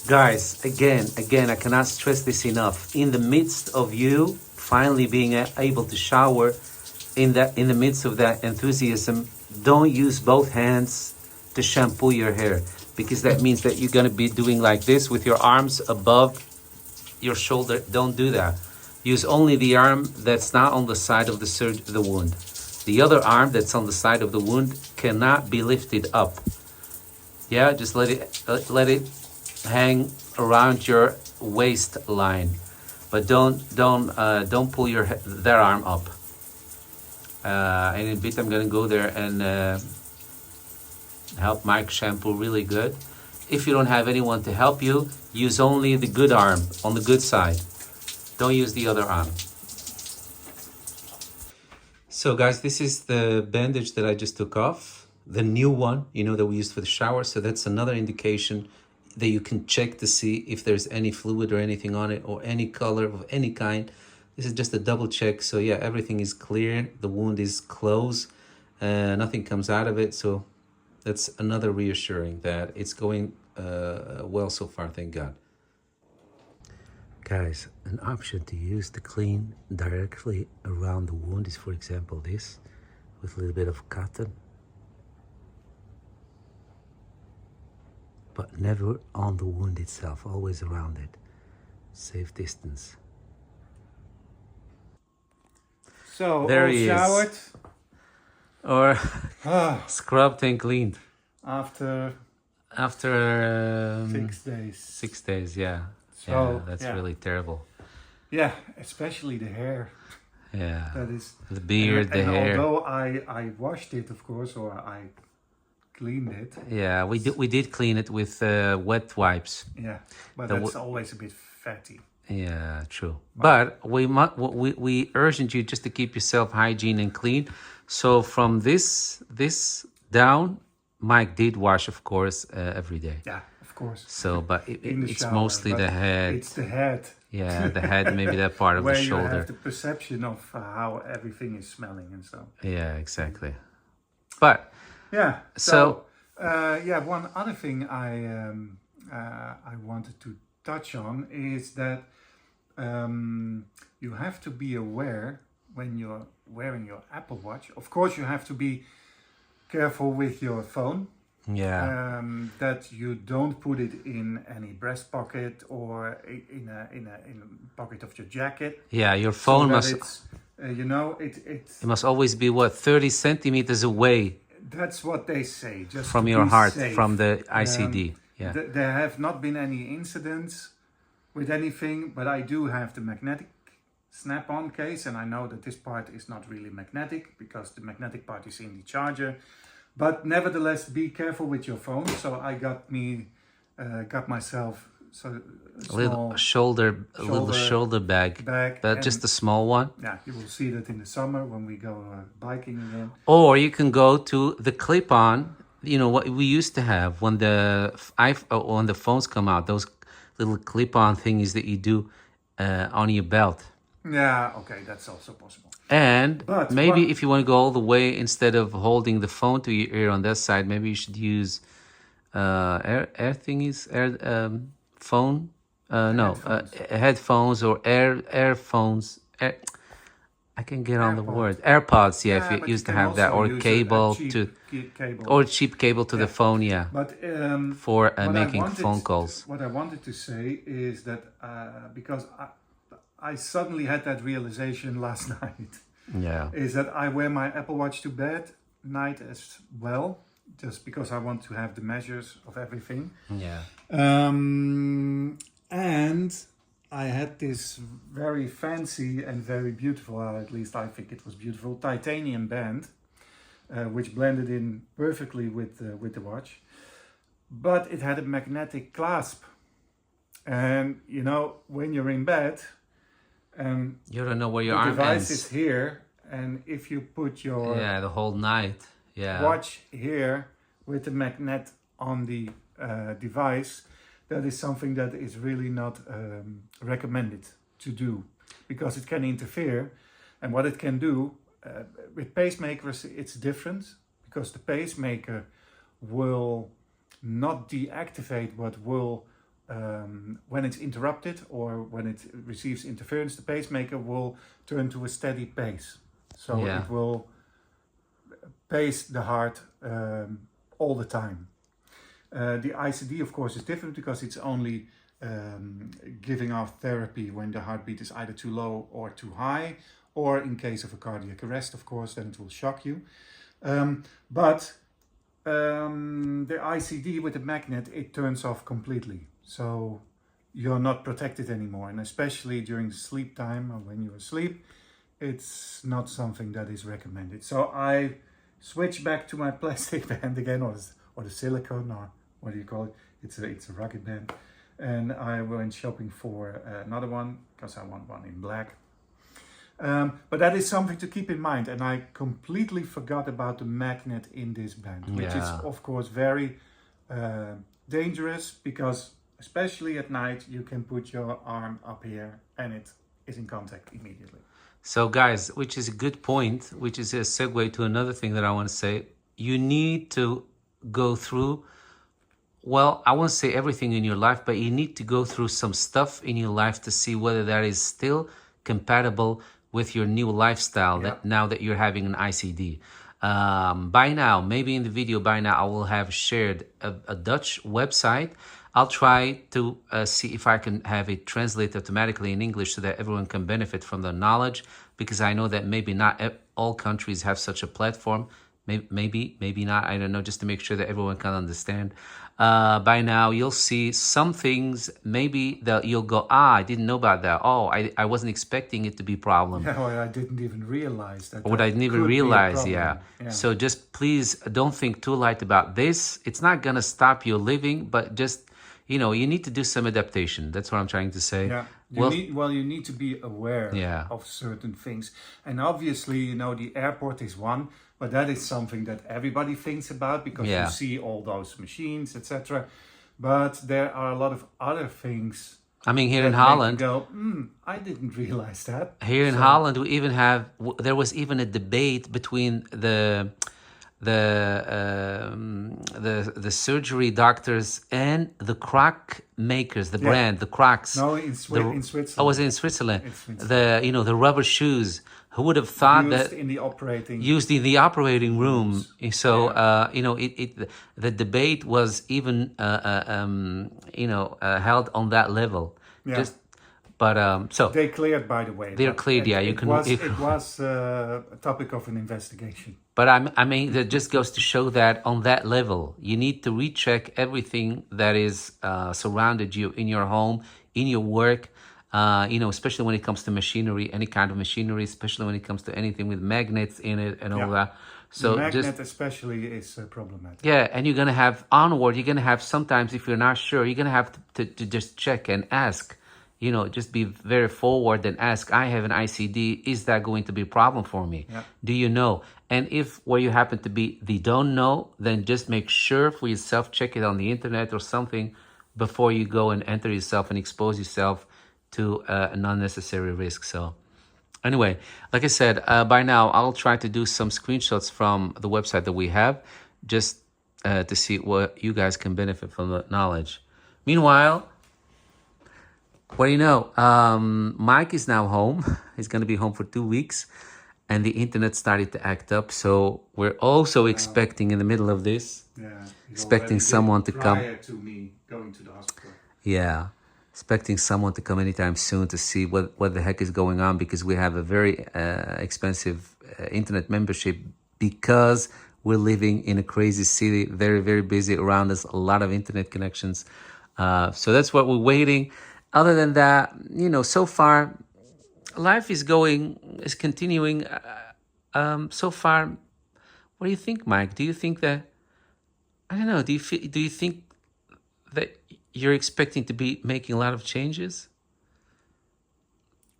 Guys, again, I cannot stress this enough. In the midst of you finally being able to shower, in the midst of that enthusiasm, don't use both hands to shampoo your hair, because that means that you're going to be doing like this with your arms above your shoulder. Don't do that. Use only the arm that's not on the side of the wound. The other arm that's on the side of the wound cannot be lifted up. Yeah, just let it hang around your waistline, but don't pull that arm up. And in a bit I'm gonna go there and help Mike shampoo really good. If you don't have anyone to help you, use only the good arm on the good side. Don't use the other arm. So guys, this is the bandage that I just took off. The new one, that we used for the shower. So that's another indication that you can check to see if there's any fluid or anything on it, or any color of any kind. This is just a double check. So yeah, everything is clear. The wound is closed. Nothing comes out of it. So that's another reassuring that it's going well so far, thank God. Guys, an option to use to clean directly around the wound is, for example, this with a little bit of cotton, but never on the wound itself, always around it. Safe distance. So, There all he showered. is. Or Ah, scrubbed and cleaned. after After 6 days. 6 days, yeah. So, Yeah, that's yeah. really terrible. Yeah, especially the hair. Yeah. That is The beard, the and hair. although I washed it, of course, or I cleaned it. Yeah, we did clean it with wet wipes. Yeah, but The that's always a bit fatty. Yeah, true. But we urged you just to keep yourself hygiene and clean. So from this down, Mike did wash, of course, every day. Yeah, of course. So, but In the it's shower, mostly but the head. It's the head. Yeah, the head, maybe that part of where the you shoulder. have the perception of how everything is smelling and so. Yeah, exactly. But Yeah. So- Yeah, one other thing I wanted to touch on is that you have to be aware when you're wearing your Apple Watch. Of course, you have to be careful with your phone. yeah, That you don't put it in any breast pocket or in a pocket of your jacket. yeah, your So phone that must it's, you know, it must always be what 30 centimeters away that's what they say. Just from to your be heart, safe. from the ICD. Yeah. There have not been any incidents with anything, but I do have the magnetic snap-on case, and I know that this part is not really magnetic because the magnetic part is in the charger. But nevertheless, be careful with your phone. So I got myself a little small little shoulder bag, bag, but and just a small one. yeah, you will see that in the summer when we go biking again. Or you can go to the clip-on. You know what we used to have when when the phones come out. Those little clip-on thingies that you do on your belt. Yeah, okay, that's also possible. And But maybe what- if you want to go all the way, instead of holding the phone to your ear on that side, maybe you should use air thingies, phone. Headphones or earphones. I can get on the AirPods. word. AirPods, yeah, Yeah, if but you you used to can have that, also or use a cable cheap to, cable. or cheap cable to the phone, yeah, But for what I making wanted- phone calls. What I wanted to say is that because I suddenly had that realization last night, Yeah, is that I wear my Apple Watch to bed night as well, just because I want to have the measures of everything. yeah, And I had this very fancy and very beautiful, at least I think it was beautiful, titanium band, which blended in perfectly with the watch. But it had a magnetic clasp. And, you know, when you're in bed, and you don't know where your the arm device ends. is here, and if you put your Yeah, the whole night. Yeah, watch here with the magnet on the device, that is something that is really not recommended to do because it can interfere. And what it can do with pacemakers, it's different because the pacemaker will not deactivate but will when it's interrupted or when it receives interference, the pacemaker will turn to a steady pace. So Yeah. it will pace the heart all the time. The ICD, of course, is different because it's only giving off therapy when the heartbeat is either too low or too high, or in case of a cardiac arrest, of course, then it will shock you. But the ICD with the magnet, it turns off completely. So you're not protected anymore. And especially during sleep time or when you're asleep, it's not something that is recommended. So I switched back to my plastic band again, or the silicone, or what do you call it? It's a rugged band. And I went shopping for another one because I want one in black. But that is something to keep in mind. And I completely forgot about the magnet in this band, which is, Yeah. of course, very dangerous because, especially at night, you can put your arm up here and it is in contact immediately. So guys, which is a good point, which is a segue to another thing that I want to say. You need to go through well, I won't say everything in your life, but you need to go through some stuff in your life to see whether that is still compatible with your new lifestyle Yeah. that now that you're having an ICD. By now, maybe in the video by now, I will have shared a Dutch website. I'll try to see if I can have it translated automatically in English so that everyone can benefit from the knowledge, because I know that maybe not all countries have such a platform. Maybe not. I don't know, just to make sure that everyone can understand. By now, you'll see some things maybe that you'll go, I didn't know about that. Oh, I wasn't expecting it to be a problem. Yeah, well, I didn't even realize that. What I didn't even could be a realize, problem. yeah. So just please don't think too light about this. It's not gonna stop you living, but just, you need to do some adaptation. That's what I'm trying to say. Yeah. You need to be aware Yeah. of certain things. And obviously, the airport is one, but that is something that everybody thinks about because Yeah. you see all those machines, etc. But there are a lot of other things I mean, here that in make you Holland, go, I didn't realize that. Here in Holland, we even there was even a debate between the surgery doctors and the crock makers, the brand, the Crocs. No, in Switzerland. Oh, was it in Switzerland? In Switzerland. The rubber shoes. Who would have thought Used that in the operating. used in the operating room? So the debate was even held on that level. Yeah. So They cleared, by the way. they're but cleared. Yeah, you it can. was a topic of an investigation. But I mean, that just goes to show that on that level, you need to recheck everything that is surrounded you in your home, in your work, especially when it comes to machinery, any kind of machinery, especially when it comes to anything with magnets in it and all that. So the magnet just, especially is problematic. yeah, and you're going to have you're going to have sometimes, if you're not sure, you're going to have to just check and ask. Just be very forward and ask, I have an ICD, is that going to be a problem for me? Yeah. Do you know? And if where you happen to be, they don't know, then just make sure for yourself, check it on the internet or something before you go and enter yourself and expose yourself to an unnecessary risk. So anyway, like I said, by now, I'll try to do some screenshots from the website that we have, just to see what you guys can benefit from the knowledge. Meanwhile, what do you know? Mike is now home. He's going to be home for 2 weeks. And the internet started to act up. So we're also expecting in the middle of this, expecting someone to come. Prior to me going to the hospital. Yeah. Expecting someone to come anytime soon to see what the heck is going on, because we have a very expensive internet membership, because we're living in a crazy city, very, very busy around us, a lot of internet connections. So that's what we're waiting. Other than that, so far, life is continuing. So far, what do you think, Mike? Do you think that, I don't know, do you think that you're expecting to be making a lot of changes?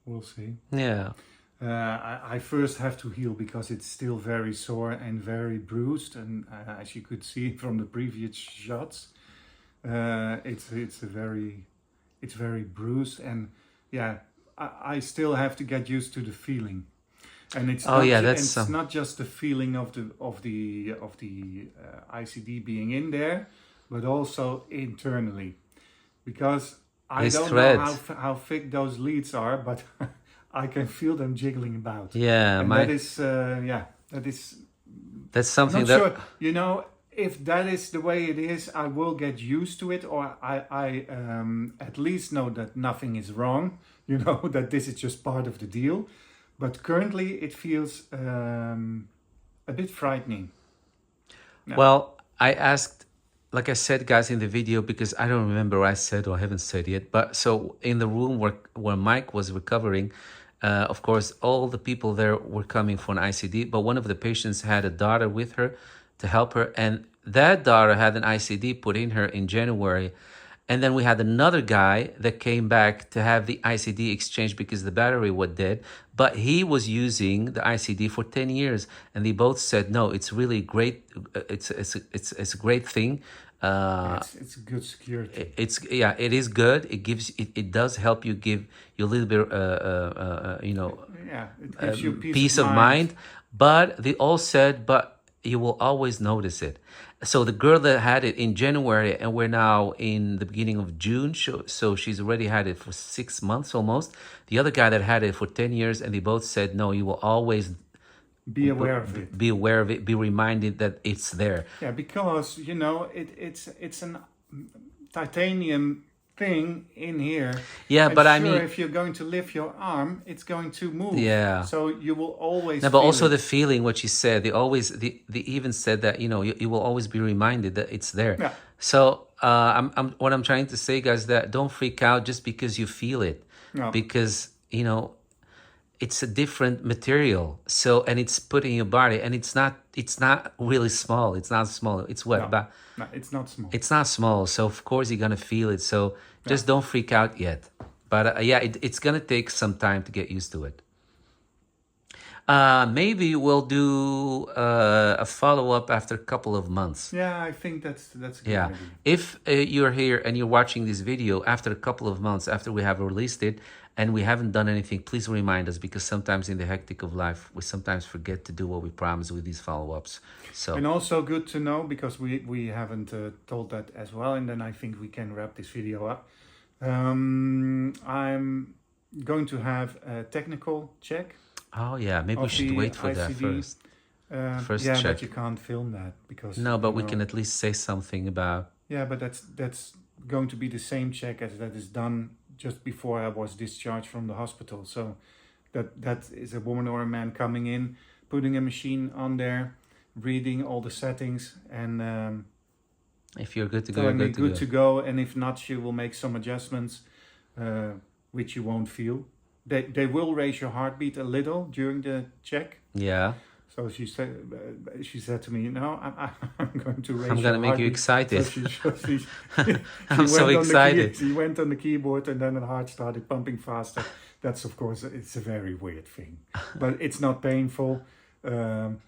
We'll see. Yeah. I first have to heal because it's still very sore and very bruised. And as you could see from the previous shots, it's very bruised, and I still have to get used to the feeling. And it's not just the feeling of the ICD being in there, but also internally, because I don't know how thick those leads are, but I can feel them jiggling about. Yeah, and that's something not that sure. If that is the way it is, I will get used to it, or I at least know that nothing is wrong, that this is just part of the deal. But currently it feels a bit frightening. No. Well, I asked, like I said, guys, in the video, because I don't remember what I said or I haven't said yet, but so in the room where Mike was recovering, of course, all the people there were coming for an ICD, but one of the patients had a daughter with her to help her, and that daughter had an ICD put in her in January. And then we had another guy that came back to have the ICD exchanged because the battery was dead, but he was using the ICD for 10 years, and they both said, no, it's really great. It's a great thing. It's good security. It is good. It does help you, give you a little bit it gives you peace of mind. But they all said, but you will always notice it. So the girl that had it in January, and we're now in the beginning of June, so she's already had it for 6 months almost. The other guy that had it for 10 years, and they both said, no, you will always Be aware of it. be aware of it, be reminded that it's there. Yeah, because you know it's an titanium thing in here. Yeah, And but I sure, mean, if you're going to lift your arm, it's going to move. Yeah. So you will always. no, but feel also it. the feeling, what she said, they even said that, you know, you will always be reminded that it's there. Yeah. So what I'm trying to say, guys, that don't freak out just because you feel it, No. because, you know, it's a different material. So, and it's put in your body, and it's not really small. It's not small. It's what? About, No, it's not small. it's not small. So of course you're gonna feel it. So just don't freak out yet. But yeah, it's gonna take some time to get used to it. Maybe we'll do a follow-up after a couple of months. Yeah, I think that's a good Yeah. idea. If you're here and you're watching this video after a couple of months after we have released it and we haven't done anything, please remind us, because sometimes in the hectic of life, we sometimes forget to do what we promise with these follow-ups. So, And also good to know, because we haven't told that as well, and then I think we can wrap this video up. I'm going to have a technical check. oh yeah, maybe we of should the wait for that ICD. first. First yeah, check. but you can't film that because No, but you we know- can at least say something about... Yeah, but that's going to be the same check as that is done just before I was discharged from the hospital. So that is a woman or a man coming in, putting a machine on there, reading all the settings, and If you're good to go, you're telling me good to go. And if not, she will make some adjustments, which you won't feel. They will raise your heartbeat a little during the check. Yeah, So she said to me, "No, I'm going to raise. I'm gonna your make you heartbeat." excited. She I'm so went on the excited. she went on the keyboard, and then the heart started pumping faster. That's, of course, it's a very weird thing, but it's not painful.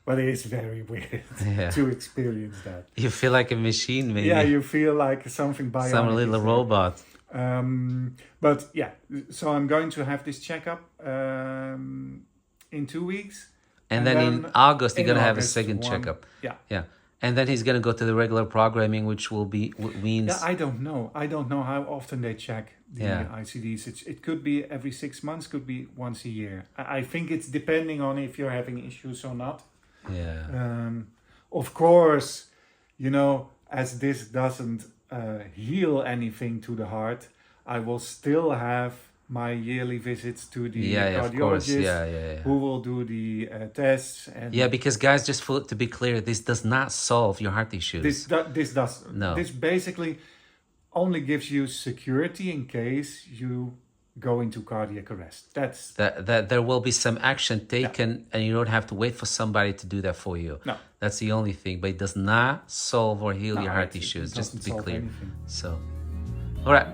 But it is very weird Yeah. to experience that. You feel like a machine, maybe. Yeah, you feel like something bionic. Some little is there. robot. But yeah, so I'm going to have this checkup in 2 weeks. And then in August, you're in gonna have a August, second one- checkup. Yeah. Yeah. And then he's gonna go to the regular programming, which will be means... Yeah, I don't know. I don't know how often they check the Yeah. ICDs. It could be every 6 months, could be once a year. I think it's depending on if you're having issues or not. Yeah. Of course, you know, as this doesn't heal anything to the heart, I will still have my yearly visits to the Yeah, of course. cardiologist, Yeah. who will do the tests. And Yeah, because guys, just to be clear, this does not solve your heart issues. this does. No. This basically only gives you security in case you go into cardiac arrest. That's that there will be some action taken, and you don't have to wait for somebody to do that for you. No. That's the only thing, but it does not solve or heal No, your heart it issues, just to doesn't be solve clear. anything. So, all right.